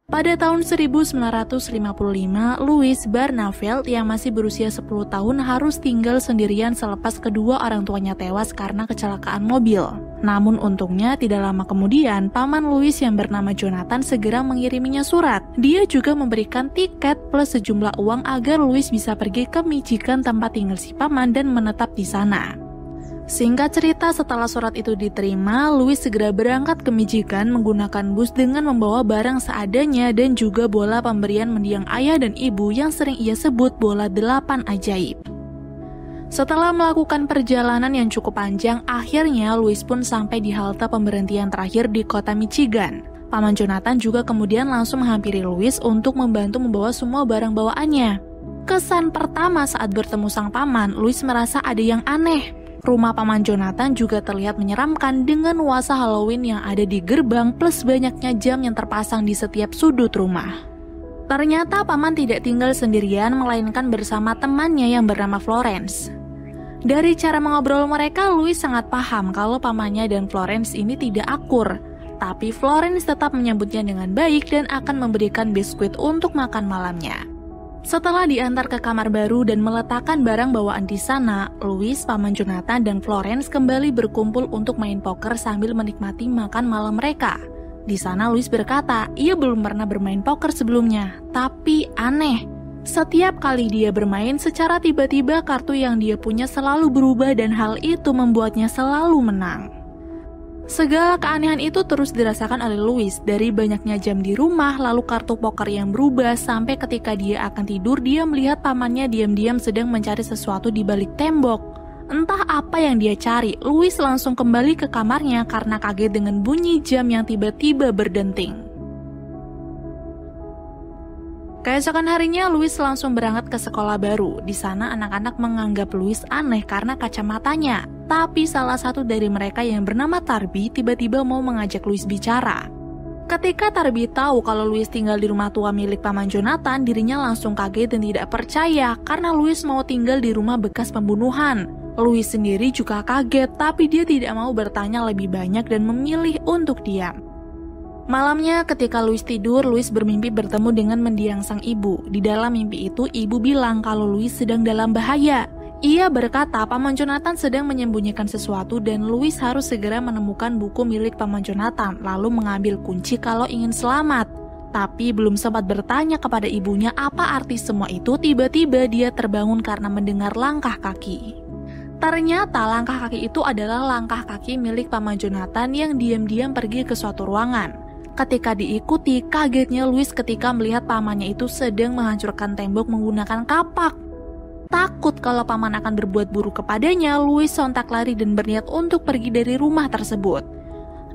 Pada tahun 1955, Louis Barneveld yang masih berusia 10 tahun harus tinggal sendirian selepas kedua orang tuanya tewas karena kecelakaan mobil. Namun untungnya tidak lama kemudian, paman Louis yang bernama Jonathan segera mengiriminya surat. Dia juga memberikan tiket plus sejumlah uang agar Louis bisa pergi ke Michigan tempat tinggal si paman dan menetap di sana. Singkat cerita, setelah surat itu diterima, Louis segera berangkat ke Michigan menggunakan bus dengan membawa barang seadanya dan juga bola pemberian mendiang ayah dan ibu yang sering ia sebut bola 8 ajaib. Setelah melakukan perjalanan yang cukup panjang, akhirnya Louis pun sampai di halte pemberhentian terakhir di kota Michigan. Paman Jonathan juga kemudian langsung menghampiri Louis untuk membantu membawa semua barang bawaannya. Kesan pertama saat bertemu sang paman, Louis merasa ada yang aneh. Rumah paman Jonathan juga terlihat menyeramkan dengan nuansa Halloween yang ada di gerbang plus banyaknya jam yang terpasang di setiap sudut rumah. Ternyata paman tidak tinggal sendirian melainkan bersama temannya yang bernama Florence. Dari cara mengobrol mereka, Louis sangat paham kalau pamannya dan Florence ini tidak akur. Tapi Florence tetap menyambutnya dengan baik dan akan memberikan biskuit untuk makan malamnya. Setelah diantar ke kamar baru dan meletakkan barang bawaan di sana, Louis, paman Jonathan, dan Florence kembali berkumpul untuk main poker sambil menikmati makan malam mereka. Di sana Louis berkata, ia belum pernah bermain poker sebelumnya, tapi aneh. Setiap kali dia bermain, secara tiba-tiba kartu yang dia punya selalu berubah dan hal itu membuatnya selalu menang. Segala keanehan itu terus dirasakan oleh Louis, dari banyaknya jam di rumah, lalu kartu poker yang berubah, sampai ketika dia akan tidur, dia melihat pamannya diam-diam sedang mencari sesuatu di balik tembok. Entah apa yang dia cari, Louis langsung kembali ke kamarnya karena kaget dengan bunyi jam yang tiba-tiba berdenting. Keesokan harinya, Louis langsung berangkat ke sekolah baru. Di sana anak-anak menganggap Louis aneh karena kacamatanya. Tapi salah satu dari mereka yang bernama Tarby tiba-tiba mau mengajak Louis bicara. Ketika Tarby tahu kalau Louis tinggal di rumah tua milik paman Jonathan, dirinya langsung kaget dan tidak percaya karena Louis mau tinggal di rumah bekas pembunuhan. Louis sendiri juga kaget, tapi dia tidak mau bertanya lebih banyak dan memilih untuk diam. Malamnya ketika Louis tidur, Louis bermimpi bertemu dengan mendiang sang ibu. Di dalam mimpi itu, ibu bilang kalau Louis sedang dalam bahaya. Ia berkata paman Jonathan sedang menyembunyikan sesuatu dan Louis harus segera menemukan buku milik paman Jonathan, lalu mengambil kunci kalau ingin selamat. Tapi belum sempat bertanya kepada ibunya apa arti semua itu, tiba-tiba dia terbangun karena mendengar langkah kaki. Ternyata langkah kaki itu adalah langkah kaki milik paman Jonathan yang diam-diam pergi ke suatu ruangan. Ketika diikuti, kagetnya Louis ketika melihat pamannya itu sedang menghancurkan tembok menggunakan kapak. Takut kalau paman akan berbuat buruk kepadanya, Louis sontak lari dan berniat untuk pergi dari rumah tersebut.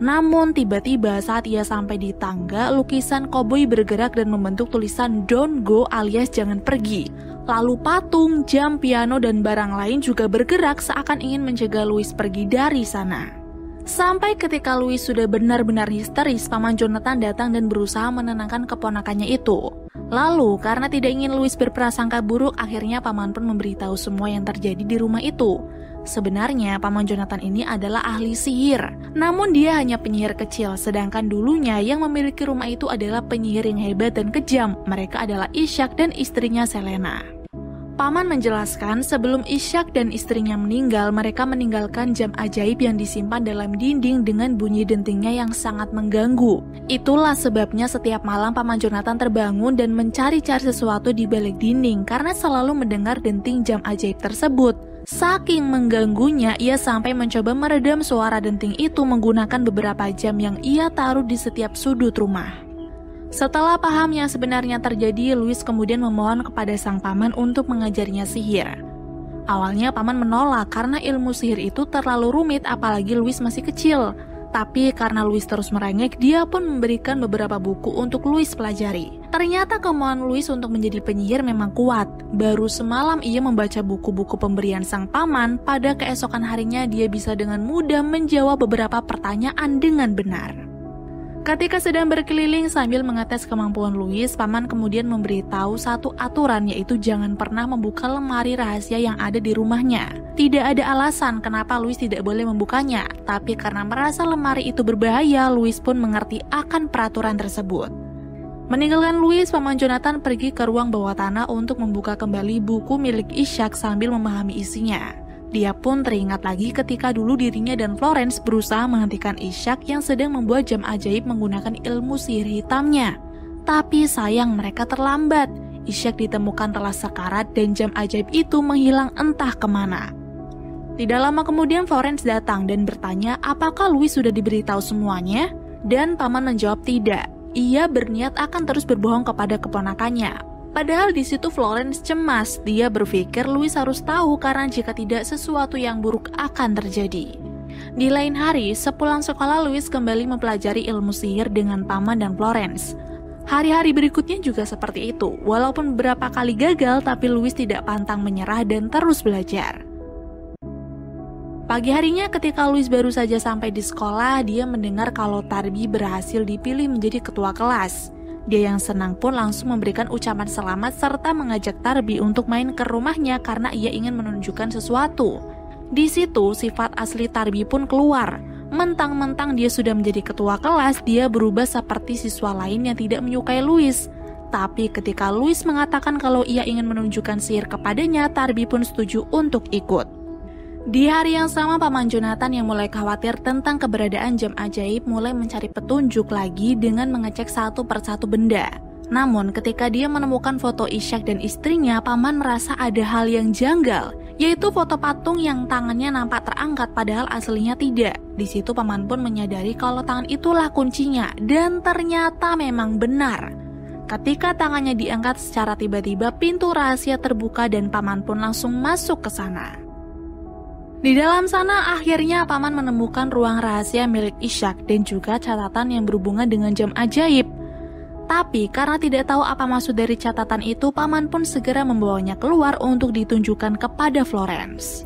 Namun tiba-tiba saat ia sampai di tangga, lukisan koboi bergerak dan membentuk tulisan "Don't go" alias jangan pergi. Lalu patung, jam, piano, dan barang lain juga bergerak seakan ingin mencegah Louis pergi dari sana. Sampai ketika Louis sudah benar-benar histeris, paman Jonathan datang dan berusaha menenangkan keponakannya itu. Lalu, karena tidak ingin Louis berprasangka buruk, akhirnya paman pun memberitahu semua yang terjadi di rumah itu. Sebenarnya, paman Jonathan ini adalah ahli sihir. Namun dia hanya penyihir kecil, sedangkan dulunya yang memiliki rumah itu adalah penyihir yang hebat dan kejam. Mereka adalah Ishak dan istrinya Selena. Paman menjelaskan sebelum Ishak dan istrinya meninggal, mereka meninggalkan jam ajaib yang disimpan dalam dinding dengan bunyi dentingnya yang sangat mengganggu. Itulah sebabnya setiap malam paman Jonathan terbangun dan mencari-cari sesuatu di balik dinding karena selalu mendengar denting jam ajaib tersebut. Saking mengganggunya, ia sampai mencoba meredam suara denting itu menggunakan beberapa jam yang ia taruh di setiap sudut rumah. Setelah paham yang sebenarnya terjadi, Louis kemudian memohon kepada sang paman untuk mengajarnya sihir. Awalnya paman menolak karena ilmu sihir itu terlalu rumit apalagi Louis masih kecil. Tapi karena Louis terus merengek, dia pun memberikan beberapa buku untuk Louis pelajari. Ternyata kemauan Louis untuk menjadi penyihir memang kuat. Baru semalam ia membaca buku-buku pemberian sang paman, pada keesokan harinya dia bisa dengan mudah menjawab beberapa pertanyaan dengan benar. Ketika sedang berkeliling sambil mengetes kemampuan Louis, paman kemudian memberitahu satu aturan, yaitu jangan pernah membuka lemari rahasia yang ada di rumahnya. Tidak ada alasan kenapa Louis tidak boleh membukanya, tapi karena merasa lemari itu berbahaya, Louis pun mengerti akan peraturan tersebut. Meninggalkan Louis, Paman Jonathan pergi ke ruang bawah tanah untuk membuka kembali buku milik Ishak sambil memahami isinya. Dia pun teringat lagi ketika dulu dirinya dan Florence berusaha menghentikan Ishak yang sedang membuat jam ajaib menggunakan ilmu sihir hitamnya. Tapi sayang mereka terlambat. Ishak ditemukan telah sekarat dan jam ajaib itu menghilang entah kemana. Tidak lama kemudian Florence datang dan bertanya apakah Louis sudah diberitahu semuanya? Dan Paman menjawab tidak. Ia berniat akan terus berbohong kepada keponakannya. Padahal di situ Florence cemas. Dia berpikir Louis harus tahu karena jika tidak sesuatu yang buruk akan terjadi. Di lain hari, sepulang sekolah Louis kembali mempelajari ilmu sihir dengan Paman dan Florence. Hari-hari berikutnya juga seperti itu. Walaupun beberapa kali gagal, tapi Louis tidak pantang menyerah dan terus belajar. Pagi harinya ketika Louis baru saja sampai di sekolah, dia mendengar kalau Tarbi berhasil dipilih menjadi ketua kelas. Dia yang senang pun langsung memberikan ucapan selamat serta mengajak Tarbi untuk main ke rumahnya karena ia ingin menunjukkan sesuatu. Di situ sifat asli Tarbi pun keluar. Mentang-mentang dia sudah menjadi ketua kelas, dia berubah seperti siswa lain yang tidak menyukai Louis. Tapi ketika Louis mengatakan kalau ia ingin menunjukkan sihir kepadanya, Tarbi pun setuju untuk ikut. Di hari yang sama, Paman Jonathan yang mulai khawatir tentang keberadaan jam ajaib mulai mencari petunjuk lagi dengan mengecek satu persatu benda. Namun ketika dia menemukan foto Ishak dan istrinya, Paman merasa ada hal yang janggal, yaitu foto patung yang tangannya nampak terangkat padahal aslinya tidak. Di situ Paman pun menyadari kalau tangan itulah kuncinya dan ternyata memang benar. Ketika tangannya diangkat secara tiba-tiba, pintu rahasia terbuka dan Paman pun langsung masuk ke sana. Di dalam sana akhirnya Paman menemukan ruang rahasia milik Ishak dan juga catatan yang berhubungan dengan jam ajaib. Tapi karena tidak tahu apa maksud dari catatan itu, Paman pun segera membawanya keluar untuk ditunjukkan kepada Florence.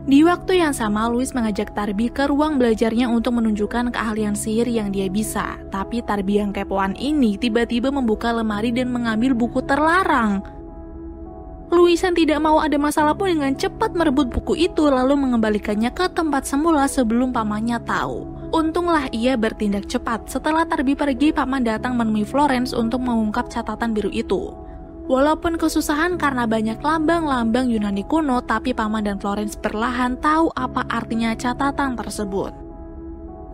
Di waktu yang sama, Louis mengajak Tarbi ke ruang belajarnya untuk menunjukkan keahlian sihir yang dia bisa. Tapi Tarbi yang kepoan ini tiba-tiba membuka lemari dan mengambil buku terlarang. Louis yang tidak mau ada masalah pun dengan cepat merebut buku itu lalu mengembalikannya ke tempat semula sebelum pamannya tahu. Untunglah ia bertindak cepat. Setelah Tarbi pergi, Paman datang menemui Florence untuk mengungkap catatan biru itu. Walaupun kesusahan karena banyak lambang-lambang Yunani kuno, tapi Paman dan Florence perlahan tahu apa artinya catatan tersebut.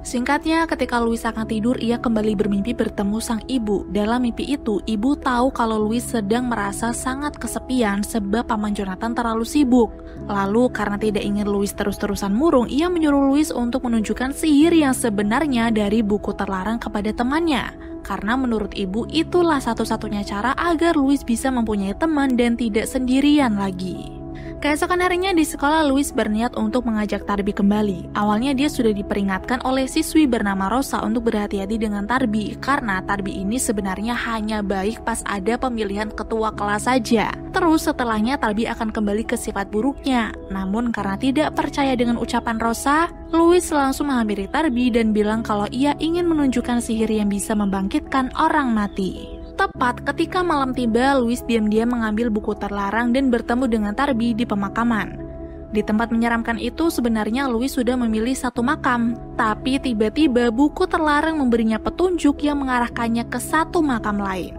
Singkatnya, ketika Louis akan tidur, ia kembali bermimpi bertemu sang ibu. Dalam mimpi itu, ibu tahu kalau Louis sedang merasa sangat kesepian sebab Paman Jonathan terlalu sibuk. Lalu, karena tidak ingin Louis terus-terusan murung, ia menyuruh Louis untuk menunjukkan sihir yang sebenarnya dari buku terlarang kepada temannya. Karena menurut ibu, itulah satu-satunya cara agar Louis bisa mempunyai teman dan tidak sendirian lagi. Keesokan harinya di sekolah, Louis berniat untuk mengajak Tarbi kembali. Awalnya dia sudah diperingatkan oleh siswi bernama Rosa untuk berhati-hati dengan Tarbi, karena Tarbi ini sebenarnya hanya baik pas ada pemilihan ketua kelas saja. Terus setelahnya Tarbi akan kembali ke sifat buruknya. Namun karena tidak percaya dengan ucapan Rosa, Louis langsung menghampiri Tarbi dan bilang kalau ia ingin menunjukkan sihir yang bisa membangkitkan orang mati. Tepat ketika malam tiba, Louis diam-diam mengambil buku terlarang dan bertemu dengan Tarbi di pemakaman. Di tempat menyeramkan itu sebenarnya Louis sudah memilih satu makam, tapi tiba-tiba buku terlarang memberinya petunjuk yang mengarahkannya ke satu makam lain.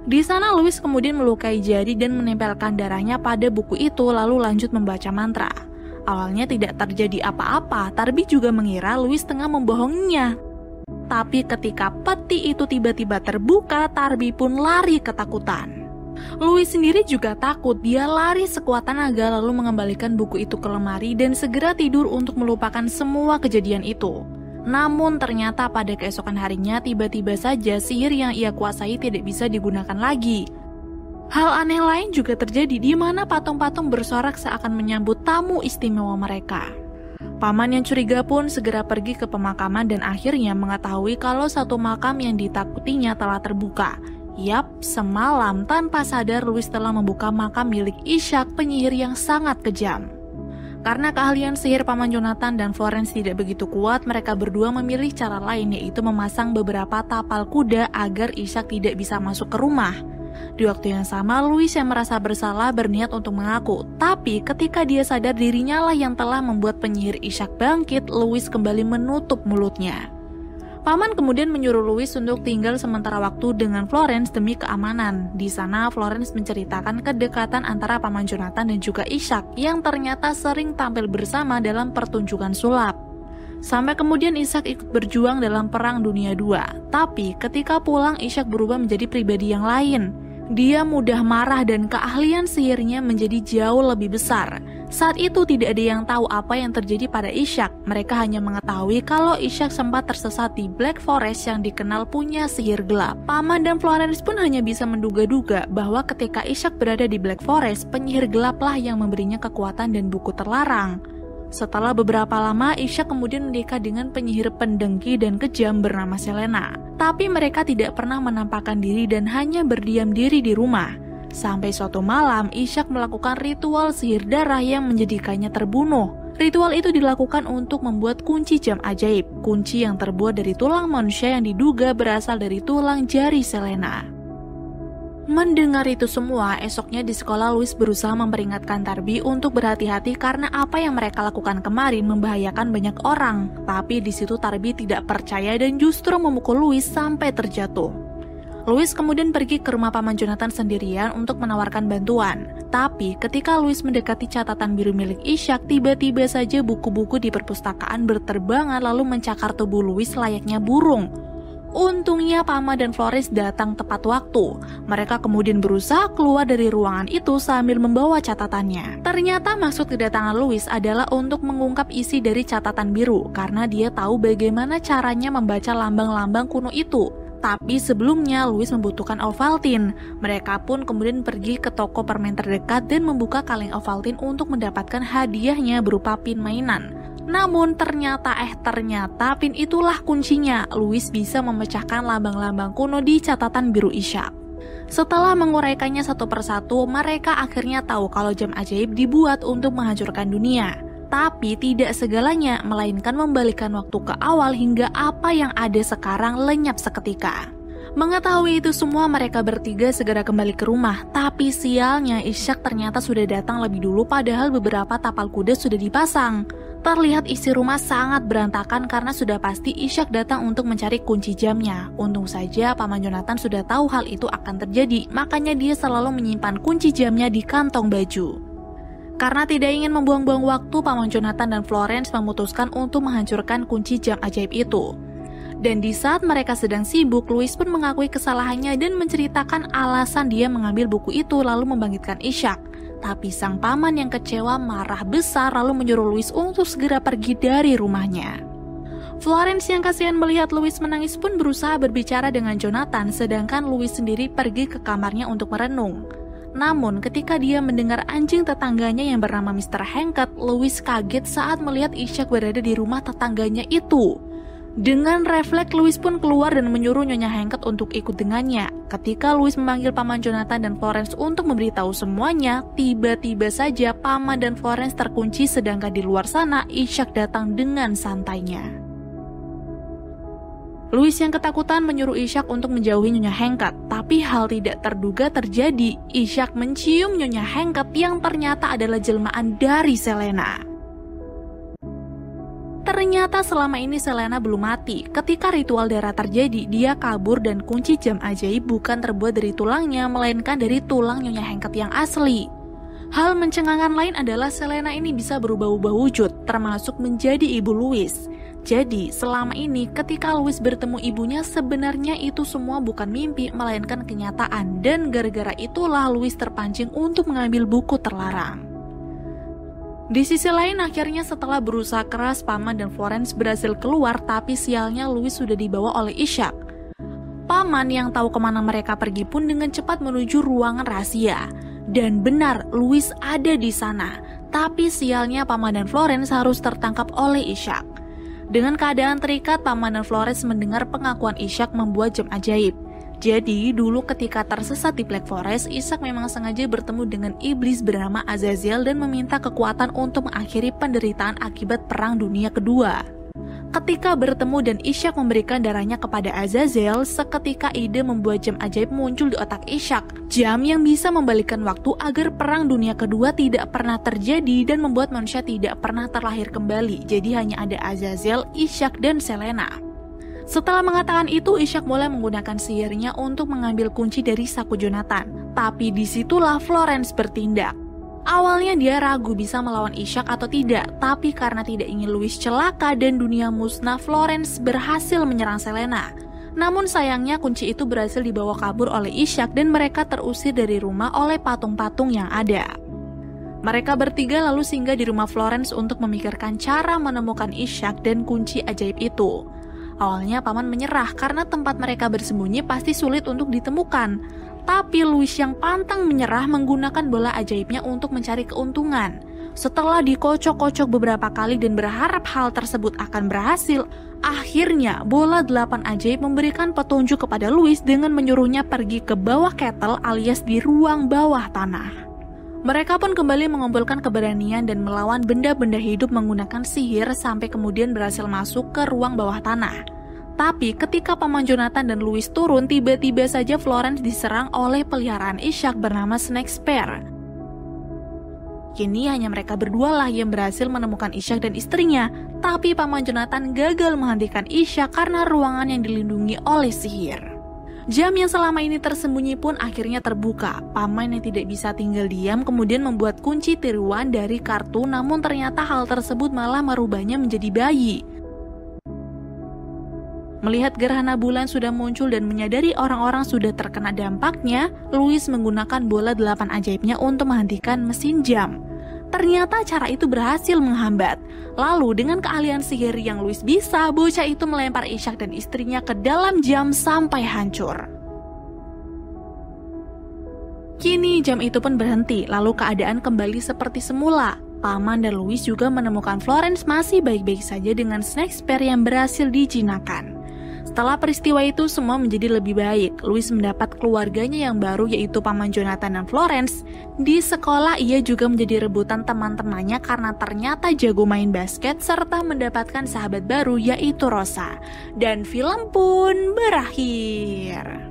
Di sana Louis kemudian melukai jari dan menempelkan darahnya pada buku itu lalu lanjut membaca mantra. Awalnya tidak terjadi apa-apa, Tarbi juga mengira Louis tengah membohonginya. Tapi ketika peti itu tiba-tiba terbuka, Tarbi pun lari ketakutan. Louis sendiri juga takut, dia lari sekuat tenaga lalu mengembalikan buku itu ke lemari dan segera tidur untuk melupakan semua kejadian itu. Namun ternyata pada keesokan harinya tiba-tiba saja sihir yang ia kuasai tidak bisa digunakan lagi. Hal aneh lain juga terjadi di mana patung-patung bersorak seakan menyambut tamu istimewa mereka. Paman yang curiga pun segera pergi ke pemakaman dan akhirnya mengetahui kalau satu makam yang ditakutinya telah terbuka. Yap, semalam tanpa sadar Louis telah membuka makam milik Ishak, penyihir yang sangat kejam. Karena keahlian sihir Paman Jonathan dan Florence tidak begitu kuat, mereka berdua memilih cara lain, yaitu memasang beberapa tapal kuda agar Ishak tidak bisa masuk ke rumah. Di waktu yang sama, Louis yang merasa bersalah berniat untuk mengaku. Tapi ketika dia sadar dirinya lah yang telah membuat penyihir Ishak bangkit, Louis kembali menutup mulutnya. Paman kemudian menyuruh Louis untuk tinggal sementara waktu dengan Florence demi keamanan. Di sana Florence menceritakan kedekatan antara Paman Jonathan dan juga Ishak yang ternyata sering tampil bersama dalam pertunjukan sulap. Sampai kemudian Ishak ikut berjuang dalam Perang Dunia II. Tapi ketika pulang Ishak berubah menjadi pribadi yang lain. Dia mudah marah dan keahlian sihirnya menjadi jauh lebih besar. Saat itu tidak ada yang tahu apa yang terjadi pada Ishak. Mereka hanya mengetahui kalau Ishak sempat tersesat di Black Forest yang dikenal punya sihir gelap. Paman dan Florence pun hanya bisa menduga-duga bahwa ketika Ishak berada di Black Forest, penyihir gelaplah yang memberinya kekuatan dan buku terlarang. Setelah beberapa lama, Ishak kemudian menikah dengan penyihir pendengki dan kejam bernama Selena. Tapi mereka tidak pernah menampakkan diri dan hanya berdiam diri di rumah. Sampai suatu malam, Ishak melakukan ritual sihir darah yang menjadikannya terbunuh. Ritual itu dilakukan untuk membuat kunci jam ajaib, kunci yang terbuat dari tulang manusia yang diduga berasal dari tulang jari Selena. Mendengar itu semua, esoknya di sekolah Louis berusaha memperingatkan Tarby untuk berhati-hati karena apa yang mereka lakukan kemarin membahayakan banyak orang. Tapi di situ Tarby tidak percaya dan justru memukul Louis sampai terjatuh. Louis kemudian pergi ke rumah Paman Jonathan sendirian untuk menawarkan bantuan. Tapi ketika Louis mendekati catatan biru milik Ishak, tiba-tiba saja buku-buku di perpustakaan berterbangan lalu mencakar tubuh Louis layaknya burung. Untungnya Paman dan Florence datang tepat waktu. Mereka kemudian berusaha keluar dari ruangan itu sambil membawa catatannya. Ternyata maksud kedatangan Louis adalah untuk mengungkap isi dari catatan biru karena dia tahu bagaimana caranya membaca lambang-lambang kuno itu. Tapi sebelumnya Louis membutuhkan Ovaltine. Mereka pun kemudian pergi ke toko permen terdekat dan membuka kaleng Ovaltine untuk mendapatkan hadiahnya berupa pin mainan. Namun ternyata pin itulah kuncinya. Louis bisa memecahkan lambang-lambang kuno di catatan biru Ishak. Setelah menguraikannya satu persatu, mereka akhirnya tahu kalau jam ajaib dibuat untuk menghancurkan dunia. Tapi tidak segalanya, melainkan membalikan waktu ke awal hingga apa yang ada sekarang lenyap seketika. Mengetahui itu semua, mereka bertiga segera kembali ke rumah. Tapi sialnya, Ishak ternyata sudah datang lebih dulu padahal beberapa tapal kuda sudah dipasang. Terlihat isi rumah sangat berantakan karena sudah pasti Ishak datang untuk mencari kunci jamnya. Untung saja Paman Jonathan sudah tahu hal itu akan terjadi, makanya dia selalu menyimpan kunci jamnya di kantong baju. Karena tidak ingin membuang-buang waktu, Paman Jonathan dan Florence memutuskan untuk menghancurkan kunci jam ajaib itu. Dan di saat mereka sedang sibuk, Louis pun mengakui kesalahannya dan menceritakan alasan dia mengambil buku itu lalu membangkitkan Ishak. Tapi sang paman yang kecewa marah besar lalu menyuruh Louis untuk segera pergi dari rumahnya. Florence yang kasihan melihat Louis menangis pun berusaha berbicara dengan Jonathan, sedangkan Louis sendiri pergi ke kamarnya untuk merenung. Namun ketika dia mendengar anjing tetangganya yang bernama Mr. Hanket, Louis kaget saat melihat Ishak berada di rumah tetangganya itu. Dengan refleks, Louis pun keluar dan menyuruh Nyonya Hanket untuk ikut dengannya. Ketika Louis memanggil Paman Jonathan dan Florence untuk memberitahu semuanya, tiba-tiba saja Paman dan Florence terkunci sedangkan di luar sana Ishak datang dengan santainya. Louis yang ketakutan menyuruh Ishak untuk menjauhi Nyonya Hanket, tapi hal tidak terduga terjadi. Ishak mencium Nyonya Hanket yang ternyata adalah jelmaan dari Selena. Ternyata selama ini Selena belum mati. Ketika ritual darah terjadi, dia kabur dan kunci jam ajaib bukan terbuat dari tulangnya, melainkan dari tulang Nyonya Hanket yang asli. Hal mencengangkan lain adalah Selena ini bisa berubah-ubah wujud, termasuk menjadi ibu Louis. Jadi, selama ini ketika Louis bertemu ibunya, sebenarnya itu semua bukan mimpi, melainkan kenyataan. Dan gara-gara itulah Louis terpancing untuk mengambil buku terlarang. Di sisi lain, akhirnya setelah berusaha keras, Paman dan Florence berhasil keluar, tapi sialnya Louis sudah dibawa oleh Ishak. Paman yang tahu kemana mereka pergi pun dengan cepat menuju ruangan rahasia. Dan benar, Louis ada di sana. Tapi sialnya Paman dan Florence harus tertangkap oleh Ishak. Dengan keadaan terikat, Paman dan Florence mendengar pengakuan Ishak membuat jam ajaib. Jadi, dulu ketika tersesat di Black Forest, Ishak memang sengaja bertemu dengan iblis bernama Azazel dan meminta kekuatan untuk mengakhiri penderitaan akibat Perang Dunia Kedua. Ketika bertemu dan Ishak memberikan darahnya kepada Azazel, seketika ide membuat jam ajaib muncul di otak Ishak. Jam yang bisa membalikkan waktu agar Perang Dunia Kedua tidak pernah terjadi dan membuat manusia tidak pernah terlahir kembali. Jadi hanya ada Azazel, Ishak, dan Selena. Setelah mengatakan itu, Ishak mulai menggunakan sihirnya untuk mengambil kunci dari saku Jonathan. Tapi disitulah Florence bertindak. Awalnya dia ragu bisa melawan Ishak atau tidak, tapi karena tidak ingin Louis celaka dan dunia musnah, Florence berhasil menyerang Selena. Namun sayangnya kunci itu berhasil dibawa kabur oleh Ishak dan mereka terusir dari rumah oleh patung-patung yang ada. Mereka bertiga lalu singgah di rumah Florence untuk memikirkan cara menemukan Ishak dan kunci ajaib itu. Awalnya paman menyerah karena tempat mereka bersembunyi pasti sulit untuk ditemukan. Tapi Louis yang pantang menyerah menggunakan bola ajaibnya untuk mencari keuntungan. Setelah dikocok-kocok beberapa kali dan berharap hal tersebut akan berhasil, akhirnya bola 8 ajaib memberikan petunjuk kepada Louis dengan menyuruhnya pergi ke bawah kettle alias di ruang bawah tanah. Mereka pun kembali mengumpulkan keberanian dan melawan benda-benda hidup menggunakan sihir sampai kemudian berhasil masuk ke ruang bawah tanah. Tapi ketika Paman Jonathan dan Louis turun, tiba-tiba saja Florence diserang oleh peliharaan Ishak bernama Snake Spare. Kini hanya mereka berdua lah yang berhasil menemukan Ishak dan istrinya, tapi Paman Jonathan gagal menghentikan Ishak karena ruangan yang dilindungi oleh sihir. Jam yang selama ini tersembunyi pun akhirnya terbuka. Paman yang tidak bisa tinggal diam kemudian membuat kunci tiruan dari kartu, namun ternyata hal tersebut malah merubahnya menjadi bayi. Melihat gerhana bulan sudah muncul dan menyadari orang-orang sudah terkena dampaknya, Louis menggunakan bola 8 ajaibnya untuk menghentikan mesin jam. Ternyata cara itu berhasil menghambat. Lalu dengan keahlian sihir yang Louis bisa, bocah itu melempar Ishak dan istrinya ke dalam jam sampai hancur. Kini jam itu pun berhenti, lalu keadaan kembali seperti semula. Paman dan Louis juga menemukan Florence masih baik-baik saja dengan Snake Spare yang berhasil dijinakkan. Setelah peristiwa itu semua menjadi lebih baik. Louis mendapat keluarganya yang baru yaitu Paman Jonathan dan Florence. Di sekolah ia juga menjadi rebutan teman-temannya karena ternyata jago main basket serta mendapatkan sahabat baru yaitu Rosa. Dan film pun berakhir.